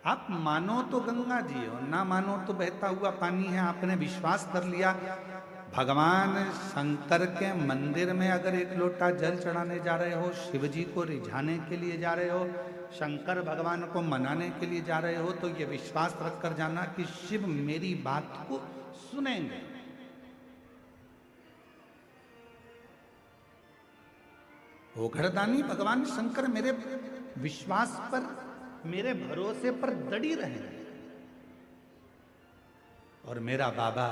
आप मानो तो गंगा जी हो, ना मानो तो बहता हुआ पानी है। आपने विश्वास कर लिया भगवान शंकर के मंदिर में अगर एक लोटा जल चढ़ाने जा रहे हो, शिव जी को रिझाने के लिए जा रहे हो, शंकर भगवान को मनाने के लिए जा रहे हो, तो ये विश्वास रखकर जाना कि शिव मेरी बात को सुनेंगे। ओघड़दानी भगवान शंकर मेरे विश्वास पर, मेरे भरोसे पर दड़ी रहे और मेरा बाबा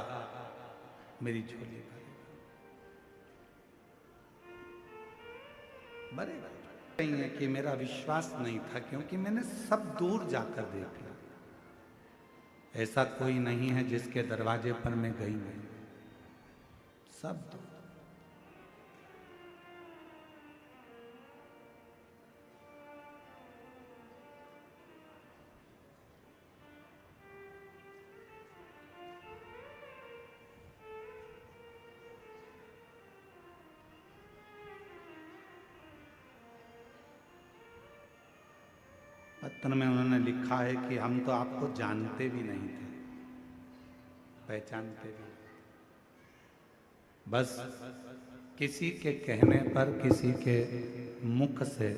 मेरी झोली बड़े नहीं है कि मेरा विश्वास नहीं था, क्योंकि मैंने सब दूर जाकर देख लिया। ऐसा कोई नहीं है जिसके दरवाजे पर मैं गई नहीं, सब दूर। पत्र में उन्होंने लिखा है कि हम तो आपको जानते भी नहीं थे, पहचानते भी, बस किसी के कहने पर, किसी के मुख से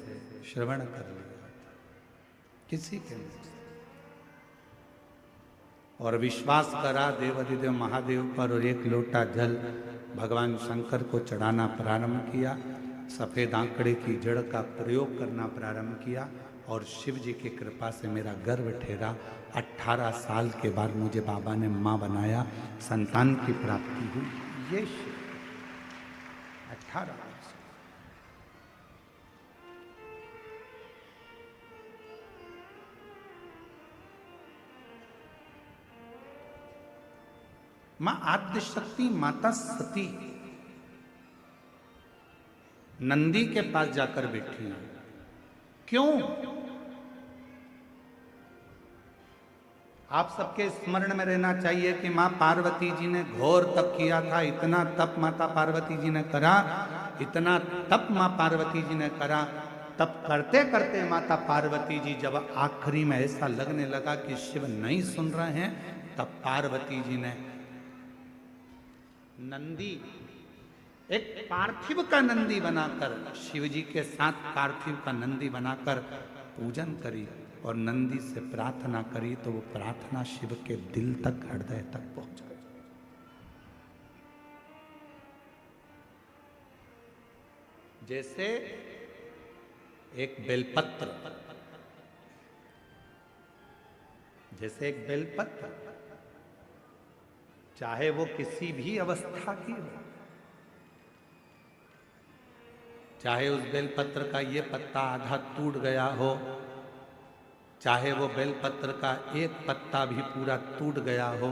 श्रवण कर लिया, किसी के मुख से, और विश्वास करा देवाधिदेव महादेव पर और एक लोटा जल भगवान शंकर को चढ़ाना प्रारंभ किया। सफेद आंकड़े की जड़ का प्रयोग करना प्रारंभ किया और शिव जी की कृपा से मेरा गर्भ ठहरा। 18 साल के बाद मुझे बाबा ने माँ बनाया, संतान की प्राप्ति हुई। ये शिव 18 वर्ष। मां आद्यशक्ति माता सती नंदी के पास जाकर बैठी है। क्यों? आप सबके स्मरण में रहना चाहिए कि मां पार्वती जी ने घोर तप किया था। इतना तप माता पार्वती जी ने करा, इतना तप मां पार्वती जी ने करा। तप करते करते माता पार्वती जी जब आखिरी में ऐसा लगने लगा कि शिव नहीं सुन रहे हैं, तब पार्वती जी ने नंदी, एक पार्थिव का नंदी बनाकर, शिव जी के साथ पार्थिव का नंदी बनाकर पूजन करी और नंदी से प्रार्थना करी, तो वो प्रार्थना शिव के दिल तक, हृदय तक पहुंच गई। जैसे एक बेलपत्र, जैसे एक बेलपत्र, चाहे वो किसी भी अवस्था की हो, चाहे उस बेलपत्र का ये पत्ता आधा टूट गया हो, चाहे वो बेलपत्र का एक पत्ता भी पूरा टूट गया हो,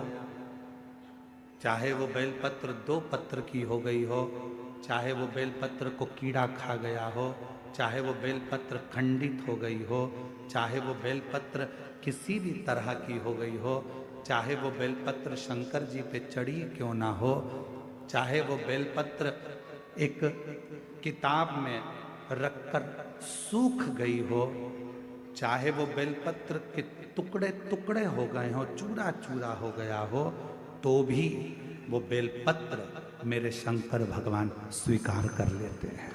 चाहे वो बेलपत्र 2 पत्र की हो गई हो, चाहे वो बेलपत्र को कीड़ा खा गया हो, चाहे वो बेलपत्र खंडित हो गई हो, चाहे वो बेलपत्र किसी भी तरह की हो गई हो, चाहे वो बेलपत्र शंकर जी पे चढ़ी क्यों ना हो, चाहे वो बेलपत्र एक किताब में रखकर सूख गई हो, चाहे वो बेलपत्र के टुकड़े टुकड़े हो गए हो, चूरा चूरा हो गया हो, तो भी वो बेलपत्र मेरे शंकर भगवान स्वीकार कर लेते हैं।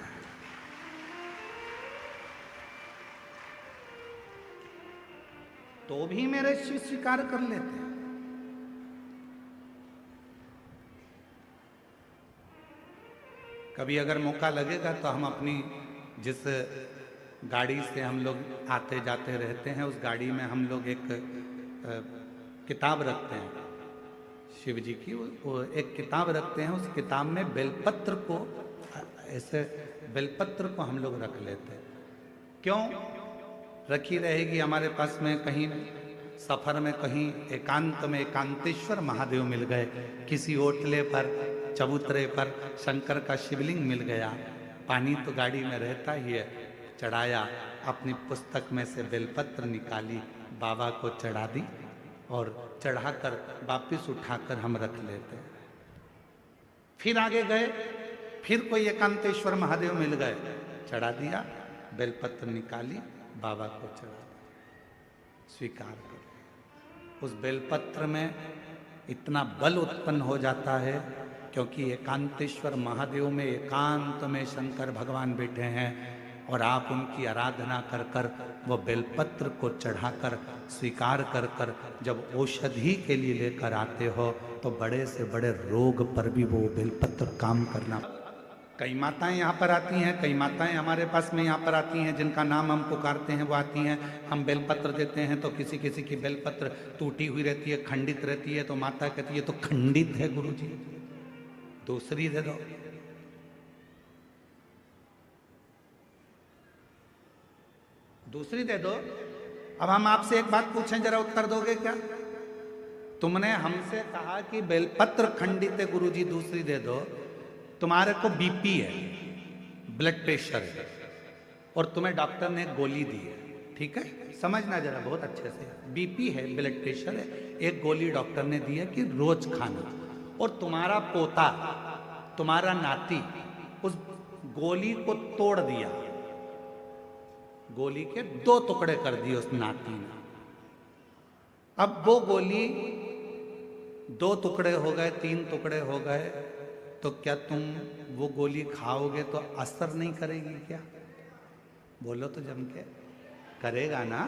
तो भी मेरे शिव स्वीकार कर लेते हैं। कभी अगर मौका लगेगा तो हम अपनी जिस गाड़ी से हम लोग आते जाते रहते हैं, उस गाड़ी में हम लोग एक किताब रखते हैं शिव जी की, वो एक किताब रखते हैं। उस किताब में बेलपत्र को, ऐसे बेलपत्र को हम लोग रख लेते हैं। क्यों रखी रहेगी? हमारे पास में कहीं सफर में, कहीं एकांत में एकांतेश्वर महादेव मिल गए, किसी ओटले पर, चबूतरे पर शंकर का शिवलिंग मिल गया, पानी तो गाड़ी में रहता ही है, चढ़ाया, अपनी पुस्तक में से बेलपत्र निकाली, बाबा को चढ़ा दी और चढ़ाकर वापिस उठाकर हम रख लेते हैं। फिर आगे गए, फिर कोई एकांतेश्वर महादेव मिल गए, चढ़ा दिया, बेलपत्र निकाली, बाबा को चढ़ा दिया। स्वीकार करो। उस बेलपत्र में इतना बल उत्पन्न हो जाता है क्योंकि एकांतेश्वर महादेव में एकांत में शंकर भगवान बैठे हैं और आप उनकी आराधना कर कर वो बेलपत्र को चढ़ाकर स्वीकार कर कर जब औषधि के लिए लेकर आते हो तो बड़े से बड़े रोग पर भी वो बेलपत्र काम करना। कई माताएं यहाँ पर आती हैं, कई माताएं हमारे पास में यहाँ पर आती हैं जिनका नाम हम पुकारते हैं, वो आती हैं, हम बेलपत्र देते हैं तो किसी किसी की बेलपत्र टूटी हुई रहती है, खंडित रहती है, तो माता कहती है तो खंडित है गुरुजी, दूसरी दे दो। दूसरी दे दो। अब हम आपसे एक बात पूछें, जरा उत्तर दोगे क्या? तुमने हमसे कहा कि बेलपत्र खंडित है गुरुजी, दूसरी दे दो। तुम्हारे को बीपी है, ब्लड प्रेशर है, और तुम्हें डॉक्टर ने गोली दी है, ठीक है, समझना जरा बहुत अच्छे से। बीपी है, ब्लड प्रेशर है, एक गोली डॉक्टर ने दी है कि रोज खाना, और तुम्हारा पोता, तुम्हारा नाती उस गोली को तोड़ दिया, गोली के 2 टुकड़े कर दिए उस नाती ने। अब वो गोली 2 टुकड़े हो गए, 3 टुकड़े हो गए, तो क्या तुम वो गोली खाओगे तो असर नहीं करेगी क्या? बोलो तो जम के। करेगा ना,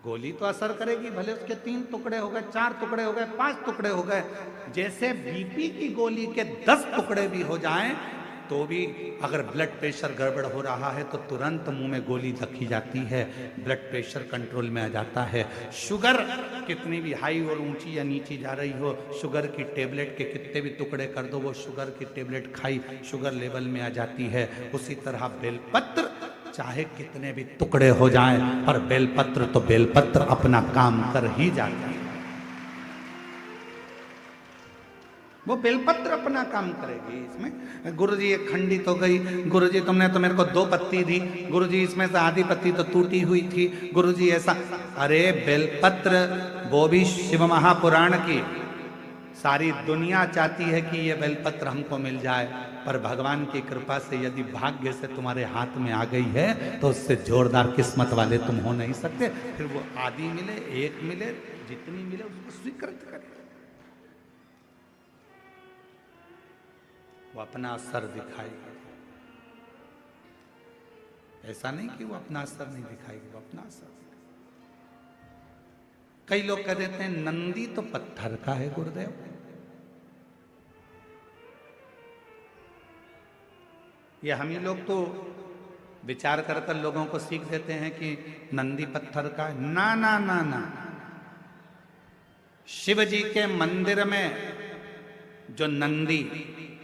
गोली तो असर करेगी, भले उसके 3 टुकड़े हो गए, 4 टुकड़े हो गए, 5 टुकड़े हो गए। जैसे बीपी की गोली के 10 टुकड़े भी हो जाएं तो भी अगर ब्लड प्रेशर गड़बड़ हो रहा है तो तुरंत मुंह में गोली रखी जाती है, ब्लड प्रेशर कंट्रोल में आ जाता है। शुगर कितनी भी हाई और ऊंची या नीची जा रही हो, शुगर की टेबलेट के कितने भी टुकड़े कर दो, वो शुगर की टेबलेट खाई शुगर लेवल में आ जाती है। उसी तरह बेलपत्र चाहे कितने भी टुकड़े हो जाएं, पर बेलपत्र तो बेलपत्र अपना काम कर ही जाता है। वो बेलपत्र अपना काम करेगी। इसमें गुरुजी ये खंडित हो गई, गुरुजी तुमने तो मेरे को 2 पत्ती दी, गुरुजी इसमें से आधी पत्ती तो टूटी हुई थी, गुरुजी ऐसा। अरे बेलपत्र वो भी शिव महापुराण की, सारी दुनिया चाहती है कि ये बेलपत्र हमको मिल जाए, पर भगवान की कृपा से यदि भाग्य से तुम्हारे हाथ में आ गई है तो उससे जोरदार किस्मत वाले तुम हो नहीं सकते। फिर वो आधी मिले, 1 मिले, जितनी मिले उसको स्वीकृत करें। वो अपना असर दिखाएगी, ऐसा नहीं कि वो अपना असर नहीं दिखाएगी, वो अपना असर। कई लोग कह देते हैं नंदी तो पत्थर का है गुरुदेव। ये हम ही लोग तो विचार कर कर लोगों को सीख देते हैं कि नंदी पत्थर का है। ना ना ना ना, शिव जी के मंदिर में जो नंदी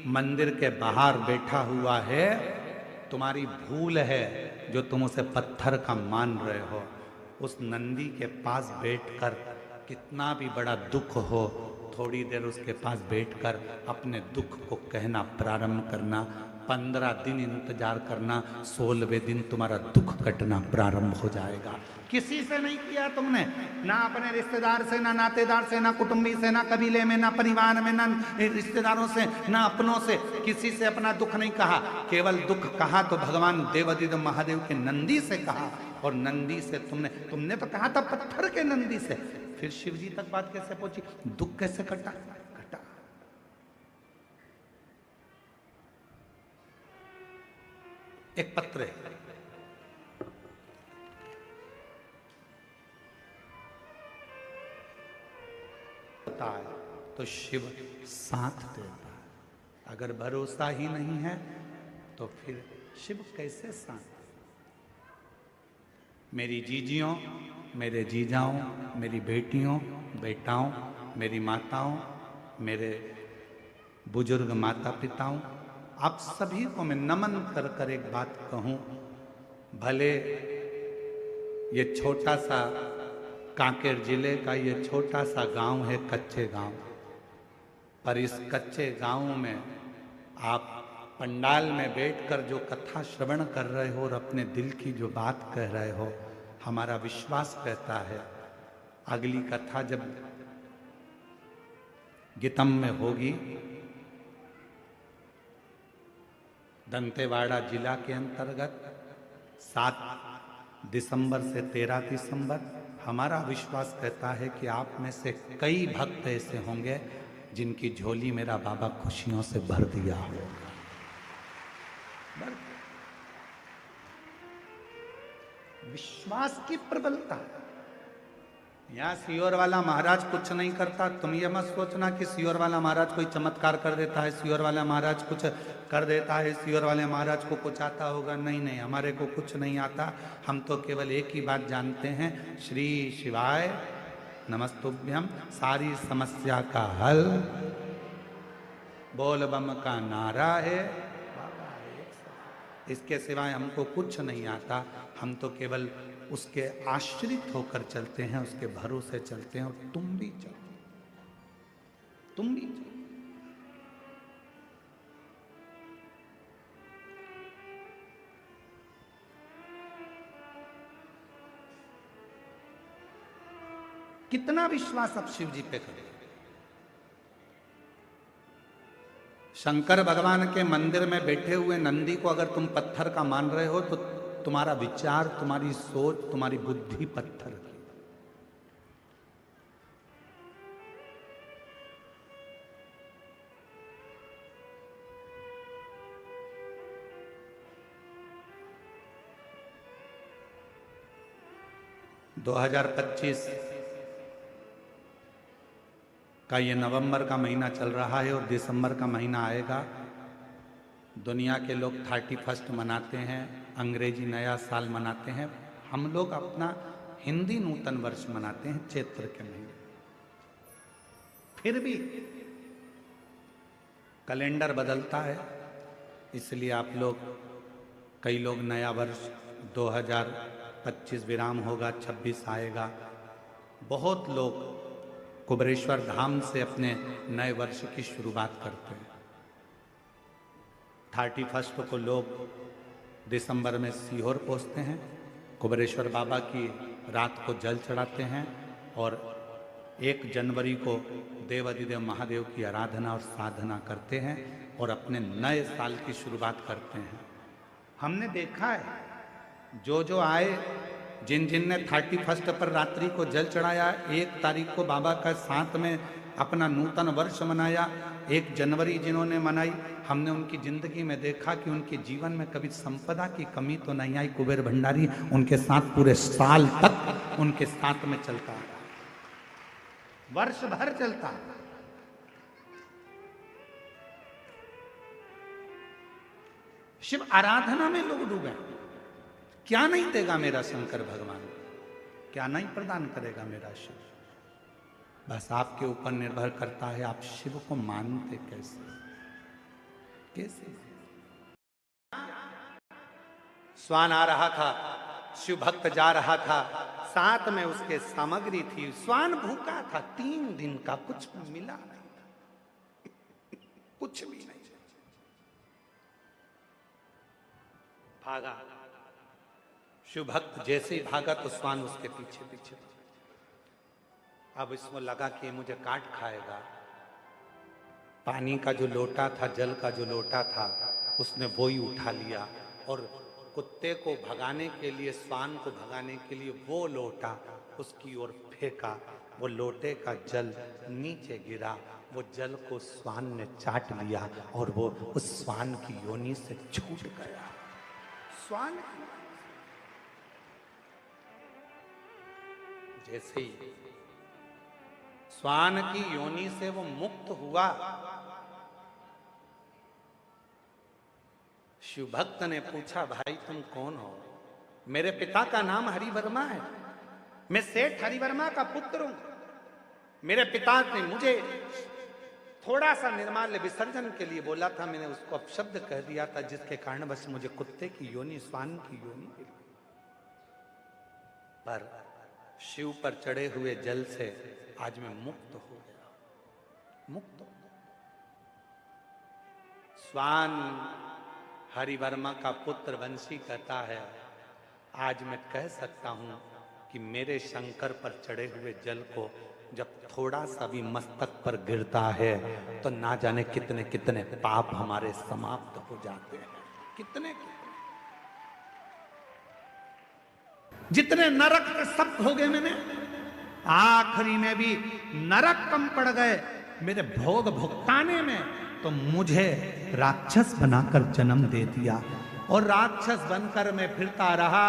मंदिर के बाहर बैठा हुआ है, तुम्हारी भूल है जो तुम उसे पत्थर का मान रहे हो। उस नंदी के पास बैठकर कितना भी बड़ा दुख हो, थोड़ी देर उसके पास बैठकर अपने दुख को कहना प्रारंभ करना, 15 दिन इंतजार करना, 16वें दिन तुम्हारा दुख कटना प्रारंभ हो जाएगा। किसी से नहीं किया तुमने, ना अपने रिश्तेदार से, ना नातेदार से, ना कुटुंबी से, ना कबीले में, ना परिवार में, ना रिश्तेदारों से, ना अपनों से, किसी से अपना दुख नहीं कहा। केवल दुख कहा तो भगवान देवादिदेव महादेव के नंदी से कहा, और नंदी से तुमने तो कहा था पत्थर के नंदी से। फिर शिव जी तक बात कैसे पहुंची, दुख कैसे कटा? एक पत्र है, होता है तो शिव साथ देता है। अगर भरोसा ही नहीं है तो फिर शिव कैसे साथ? मेरी जीजियों, मेरे जीजाओं, मेरी बेटियों, बेटाओं, मेरी माताओं, मेरे बुजुर्ग माता पिताओं, आप सभी को मैं नमन कर कर एक बात कहूं। भले ये छोटा सा कांकेर जिले का ये छोटा सा गांव है, कच्चे गांव, पर इस कच्चे गांव में आप पंडाल में बैठकर जो कथा श्रवण कर रहे हो और अपने दिल की जो बात कह रहे हो, हमारा विश्वास कहता है अगली कथा जब गीतम में होगी, दंतेवाड़ा जिला के अंतर्गत 7 दिसंबर से 13 दिसंबर हमारा विश्वास कहता है कि आप में से कई भक्त ऐसे होंगे जिनकी झोली मेरा बाबा खुशियों से भर दिया होगा। विश्वास की प्रबलता। यहाँ सियोर वाला महाराज कुछ नहीं करता, तुम ये मत सोचना कि सियोर वाला महाराज कोई चमत्कार कर देता है, सियोर वाला महाराज कुछ कर देता है, सियोर वाले महाराज को कुछ आता होगा। नहीं नहीं, हमारे को कुछ नहीं आता। हम तो केवल एक ही बात जानते हैं, श्री शिवाय नमस्तुभ्यम, सारी समस्या का हल बोल बम का नारा है। इसके सिवाय हमको कुछ नहीं आता। हम तो केवल उसके आश्रित होकर चलते हैं, उसके भरोसे चलते हैं। और तुम भी चलो, तुम भी चलो। कितना विश्वास अब शिव जी पे करें। शंकर भगवान के मंदिर में बैठे हुए नंदी को अगर तुम पत्थर का मान रहे हो तो तुम्हारा विचार, तुम्हारी सोच, तुम्हारी बुद्धि पत्थर की। दो 2025 का ये नवंबर का महीना चल रहा है और दिसंबर का महीना आएगा। दुनिया के लोग 31 मनाते हैं, अंग्रेजी नया साल मनाते हैं। हम लोग अपना हिंदी नूतन वर्ष मनाते हैं चैत्र के महीने। फिर भी कैलेंडर बदलता है, इसलिए आप लोग, कई लोग नया वर्ष 2025 विराम होगा, 26 आएगा। बहुत लोग कुबेरेश्वर धाम से अपने नए वर्ष की शुरुआत करते हैं। 31 को लोग दिसंबर में सीहोर पहुंचते हैं, कुबेरेश्वर बाबा की रात को जल चढ़ाते हैं और 1 जनवरी को देवाधिदेव महादेव की आराधना और साधना करते हैं और अपने नए साल की शुरुआत करते हैं। हमने देखा है, जो आए, जिन जिन ने 31 पर रात्रि को जल चढ़ाया, 1 तारीख को बाबा का साथ में अपना नूतन वर्ष मनाया, 1 जनवरी जिन्होंने मनाई, हमने उनकी जिंदगी में देखा कि उनके जीवन में कभी संपदा की कमी तो नहीं आई। कुबेर भंडारी उनके साथ पूरे साल तक उनके साथ में चलता रहा, वर्ष भर चलता। शिव आराधना में लोग डूबे। क्या नहीं देगा मेरा शंकर भगवान, क्या नहीं प्रदान करेगा मेरा शिव। बस आपके ऊपर निर्भर करता है, आप शिव को मानते कैसे। स्वान आ रहा था, शिव भक्त जा रहा था, साथ में उसके सामग्री थी। स्वान भूखा था 3 दिन का, कुछ मिला नहीं था, कुछ भी नहीं। भागा, शिव भक्त जैसे ही भागा तो स्वान उसके पीछे पीछे। अब इसको लगा कि मुझे काट खाएगा। पानी का जो लोटा था, जल का जो लोटा था, उसने वो ही उठा लिया और कुत्ते को भगाने के लिए, स्वान को भगाने के लिए वो लोटा उसकी ओर फेंका। वो लोटे का जल नीचे गिरा, वो जल को स्वान ने चाट लिया और वो उस स्वान की योनि से छूट गया। स्वान जैसे ही स्वान की योनि से वो मुक्त हुआ, शिव भक्त ने पूछा, भाई तुम कौन हो? मेरे पिता का नाम हरिवर्मा है, मैं सेठ हरिवर्मा का पुत्र हूं। मेरे पिता ने मुझे थोड़ा सा निर्माल्य विसर्जन के लिए बोला था, मैंने उसको अपशब्द कह दिया था, जिसके कारण बस मुझे कुत्ते की योनि, स्वान की योनि मिली। पर शिव पर चढ़े हुए जल से आज मैं मुक्त हो गया, मुक्त हो गया। स्वान हरिवर्मा का पुत्र वंशी कहता है, आज मैं कह सकता हूं कि मेरे शंकर पर चढ़े हुए जल को जब थोड़ा सा भी मस्तक पर गिरता है तो ना जाने कितने कितने पाप हमारे समाप्त हो जाते हैं। कितने जितने नरक के सब भोगे मैंने, आखिरी में भी नरक कम पड़ गए मेरे भोग भुगताने में, तो मुझे राक्षस बनाकर जन्म दे दिया और राक्षस बनकर मैं फिरता रहा।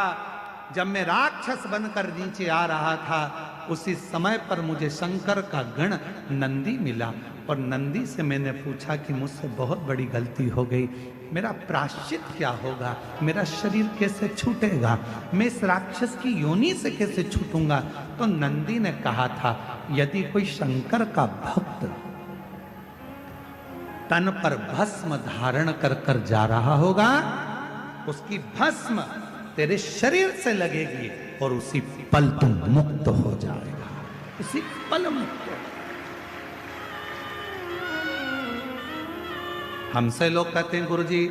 जब मैं राक्षस बनकर नीचे आ रहा था उसी समय पर मुझे शंकर का गण नंदी मिला और नंदी से मैंने पूछा कि मुझसे बहुत बड़ी गलती हो गई, मेरा प्रायश्चित क्या होगा, मेरा शरीर कैसे छूटेगा, मैं इस राक्षस की योनि से कैसे छूटूंगा। तो नंदी ने कहा था, यदि कोई शंकर का भक्त तन पर भस्म धारण कर कर जा रहा होगा, उसकी भस्म तेरे शरीर से लगेगी और उसी पल तुम मुक्त हो जाएगा, उसी पल मुक्त हो। हमसे लोग कहते हैं गुरुजी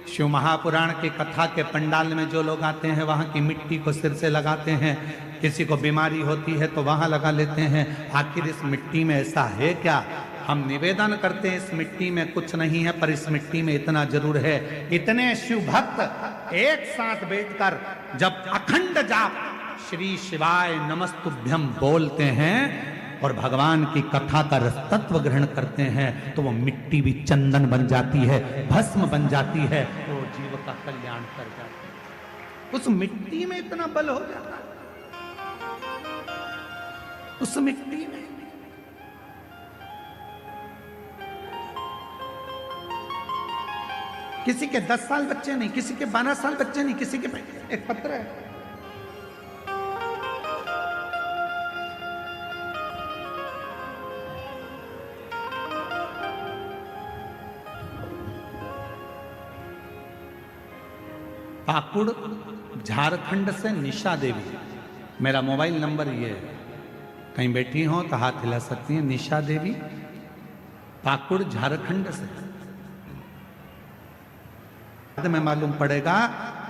शिव महापुराण की कथा के पंडाल में जो लोग आते हैं वहां की मिट्टी को सिर से लगाते हैं, किसी को बीमारी होती है तो वहां लगा लेते हैं, आखिर इस मिट्टी में ऐसा है क्या? हम निवेदन करते हैं इस मिट्टी में कुछ नहीं है, पर इस मिट्टी में इतना जरूर है। इतने शिव भक्त एक साथ बैठकर जब अखंड जाप श्री शिवाय नमस्तुभ्यं बोलते हैं और भगवान की कथा का रसतत्व ग्रहण करते हैं तो वो मिट्टी भी चंदन बन जाती है, भस्म बन जाती है, वो जीव का कल्याण कर जाती है। उस मिट्टी में इतना बल हो जाता है, उस मिट्टी में। किसी के 10 साल बच्चे नहीं, किसी के 12 साल बच्चे नहीं, किसी के एक पत्र है, पाकुड़ झारखंड से निशा देवी, मेरा मोबाइल नंबर ये है, कहीं बैठी हो तो हाथ हिला सकती हैं। निशा देवी पाकुड़ झारखंड से। बाद में मालूम पड़ेगा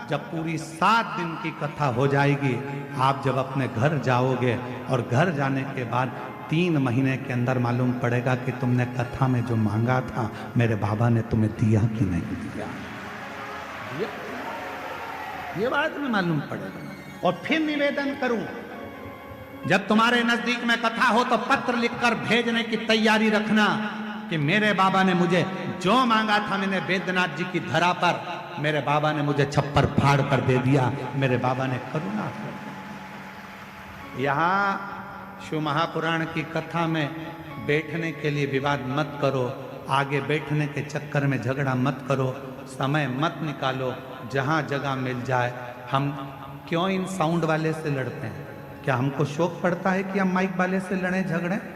जब पूरी 7 दिन की कथा हो जाएगी, आप जब अपने घर जाओगे और घर जाने के बाद 3 महीने के अंदर मालूम पड़ेगा कि तुमने कथा में जो मांगा था मेरे बाबा ने तुम्हें दिया कि नहीं दिया, ये बाद में मालूम पड़ेगा। और फिर निवेदन करूं, जब तुम्हारे नजदीक में कथा हो तो पत्र लिखकर भेजने की तैयारी रखना कि मेरे बाबा ने मुझे जो मांगा था, मैंने बैद्यनाथ जी की धरा पर, मेरे बाबा ने मुझे छप्पर फाड़ कर दे दिया, मेरे बाबा ने करुणा कर। यहाँ शिव महापुराण की कथा में बैठने के लिए विवाद मत करो, आगे बैठने के चक्कर में झगड़ा मत करो, समय मत निकालो, जहां जगह मिल जाए। हम क्यों इन साउंड वाले से लड़ते हैं? क्या हमको शौक पड़ता है कि हम माइक वाले से लड़ें झगड़ें?